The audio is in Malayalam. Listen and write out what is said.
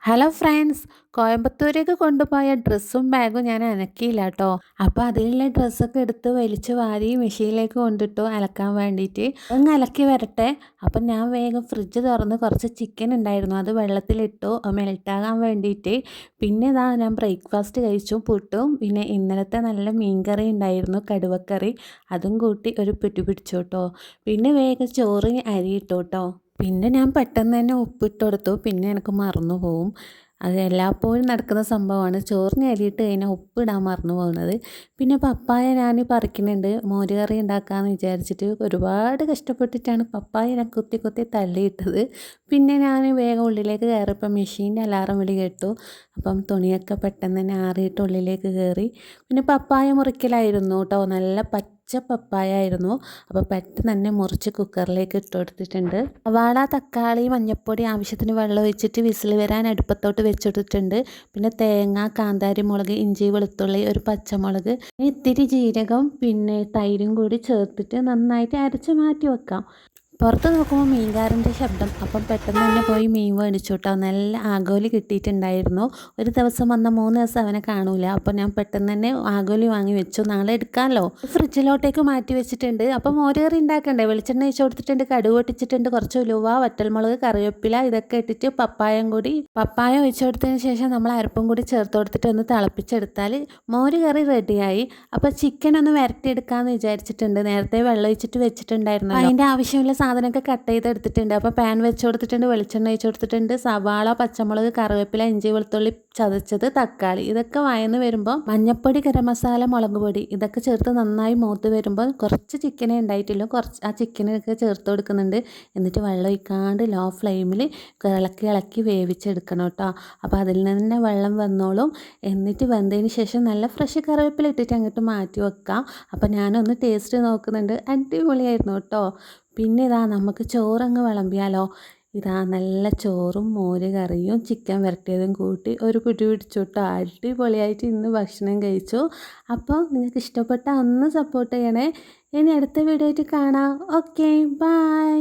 ഹലോ ഫ്രണ്ട്സ്, കോയമ്പത്തൂരേക്ക് കൊണ്ടുപോയ ഡ്രസ്സും ബാഗും ഞാൻ അനക്കിയില്ല കേട്ടോ. അപ്പോൾ അതിലുള്ള ഡ്രസ്സൊക്കെ എടുത്ത് വലിച്ച് വാരി മെഷീനിലേക്ക് കൊണ്ടിട്ടു അലക്കാൻ വേണ്ടിയിട്ട്. അങ്ങ് അലക്കി വരട്ടെ. അപ്പം ഞാൻ വേഗം ഫ്രിഡ്ജ് തുറന്ന് കുറച്ച് ചിക്കൻ ഉണ്ടായിരുന്നു, അത് വെള്ളത്തിലിട്ടു മെൽറ്റാകാൻ വേണ്ടിയിട്ട്. പിന്നെ ഇതാ ഞാൻ ബ്രേക്ക്ഫാസ്റ്റ് കഴിച്ചു, പുട്ടും പിന്നെ ഇന്നലത്തെ നല്ല മീൻകറി ഉണ്ടായിരുന്നു, കടുവക്കറി. അതും കൂട്ടി ഒരു പിടി പിടിച്ചു കേട്ടോ. പിന്നെ വേഗം ചോറ് അരിയിട്ടു കേട്ടോ. പിന്നെ ഞാൻ പെട്ടെന്ന് തന്നെ ഉപ്പിട്ട് കൊടുത്തു. പിന്നെ എനിക്ക് മറന്നു പോവും. അത് എല്ലായ്പ്പോഴും നടക്കുന്ന സംഭവമാണ്. ചോറിന് അരിയിട്ട് കഴിഞ്ഞാൽ ഉപ്പിടാൻ മറന്നു പോകുന്നത്. പിന്നെ പപ്പായ ഞാൻ പറിക്കുന്നുണ്ട്, മോര് കറി ഉണ്ടാക്കാമെന്ന് വിചാരിച്ചിട്ട്. ഒരുപാട് കഷ്ടപ്പെട്ടിട്ടാണ് പപ്പായ ഞാൻ കുത്തി കുത്തി തള്ളിയിട്ടത്. പിന്നെ ഞാൻ വേഗം ഉള്ളിലേക്ക് കയറിയപ്പോൾ മെഷീൻ്റെ അലാറം വിളി കേട്ടു. അപ്പം തുണിയൊക്കെ പെട്ടെന്ന് തന്നെ ആറിയിട്ട് ഉള്ളിലേക്ക് കയറി. പിന്നെ പപ്പായ മുറിക്കലായിരുന്നു കേട്ടോ. നല്ല പച്ച പപ്പായ ആയിരുന്നു. അപ്പോൾ പെട്ടെന്ന് തന്നെ മുറിച്ച് കുക്കറിലേക്ക് ഇട്ട് കൊടുത്തിട്ടുണ്ട്. സവാള, തക്കാളി, മഞ്ഞൾപ്പൊടി, ആവശ്യത്തിന് വെള്ളം ഒഴിച്ചിട്ട് വിസിൽ വരാൻ അടുപ്പത്തോട്ട് വെച്ചെടുത്തിട്ടുണ്ട്. പിന്നെ തേങ്ങ, കാന്താരി മുളക്, ഇഞ്ചി, വെളുത്തുള്ളി, ഒരു പച്ചമുളക്, ഇത്തിരി ജീരകം, പിന്നെ തൈരും കൂടി ചേർത്തിട്ട് നന്നായിട്ട് അരച്ച് മാറ്റി വെക്കാം. പുറത്ത് നോക്കുമ്പോൾ മീൻകാരൻ്റെ ശബ്ദം. അപ്പം പെട്ടെന്ന് തന്നെ പോയി മീൻ മേടിച്ചു കേട്ടോ. നല്ല ആഗോലി കിട്ടിയിട്ടുണ്ടായിരുന്നു. ഒരു ദിവസം വന്ന 3 ദിവസം അവനെ കാണൂല. അപ്പോൾ ഞാൻ പെട്ടെന്ന് തന്നെ ആഗോലി വാങ്ങി വെച്ചു, നാളെ എടുക്കാമല്ലോ. ഫ്രിഡ്ജിലോട്ടേക്ക് മാറ്റി വെച്ചിട്ടുണ്ട്. അപ്പം മോര് കറി ഉണ്ടാക്കണ്ടേ. വെളിച്ചെണ്ണ ഒഴിച്ച് കൊടുത്തിട്ടുണ്ട്, കടുക് പൊട്ടിച്ചിട്ടുണ്ട്, കുറച്ച് ഉലുവ, വറ്റൽമുളക്, കറിവേപ്പില ഇതൊക്കെ ഇട്ടിട്ട് പപ്പായ ഒഴിച്ചു കൊടുത്തതിന് ശേഷം നമ്മൾ അരപ്പും കൂടി ചേർത്ത് കൊടുത്തിട്ട് ഒന്ന് തിളപ്പിച്ചെടുത്താൽ മോര് കറി റെഡിയായി. അപ്പോൾ ചിക്കൻ ഒന്ന് വരട്ടിയെടുക്കാമെന്ന് വിചാരിച്ചിട്ടുണ്ട്. നേരത്തെ വെള്ളം ഒഴിച്ചിട്ട് വെച്ചിട്ടുണ്ടായിരുന്നു, അതിൻ്റെ ആവശ്യമുള്ള സാധനമൊക്കെ കട്ട് ചെയ്തെടുത്തിട്ടുണ്ട്. അപ്പോൾ പാൻ വെച്ച് കൊടുത്തിട്ടുണ്ട്, വെളിച്ചെണ്ണ ഒഴിച്ച് കൊടുത്തിട്ടുണ്ട്, സവാള, പച്ചമുളക്, കറിവേപ്പില, ഇഞ്ചി, വെളുത്തുള്ളി ചതച്ചത്, തക്കാളി ഇതൊക്കെ വഴന്ന് വരുമ്പോൾ മഞ്ഞൾപ്പൊടി, ഗരം മസാല, മുളക് പൊടി ഇതൊക്കെ ചേർത്ത് നന്നായി മൂത്ത് വരുമ്പോൾ കുറച്ച് ചിക്കനേ ഉണ്ടായിട്ടുള്ളൂ, കുറച്ച് ആ ചിക്കനൊക്കെ ചേർത്ത് കൊടുക്കുന്നുണ്ട്. എന്നിട്ട് വെള്ളം ഒഴിക്കാണ്ട് ലോ ഫ്ലെയിമിൽ ഇളക്കി ഇളക്കി വേവിച്ചെടുക്കണം കേട്ടോ. അപ്പോൾ അതിൽ നിന്ന് തന്നെ വെള്ളം വന്നോളും. എന്നിട്ട് വെന്തതിന് ശേഷം നല്ല ഫ്രഷ് കറിവേപ്പില ഇട്ടിട്ട് അങ്ങോട്ട് മാറ്റി വെക്കാം. അപ്പോൾ ഞാനൊന്ന് ടേസ്റ്റ് നോക്കുന്നുണ്ട്, അടിപൊളിയായിരുന്നു കേട്ടോ. പിന്നെ ഇതാ നമുക്ക് ചോറങ്ങ് വിളമ്പിയാലോ. ഇതാ നല്ല ചോറും മോര് കറിയും ചിക്കൻ വരട്ടിയതും കൂട്ടി ഒരു പിടി പിടിച്ചു കേട്ടോ. അടിപൊളിയായിട്ട് ഇന്ന് ഭക്ഷണം കഴിച്ചു. അപ്പോൾ നിങ്ങൾക്ക് ഇഷ്ടപ്പെട്ടാൽ ഒന്ന് സപ്പോർട്ട് ചെയ്യണേ. ഇനി അടുത്ത വീഡിയോ ആയിട്ട് കാണാം. Okay, by.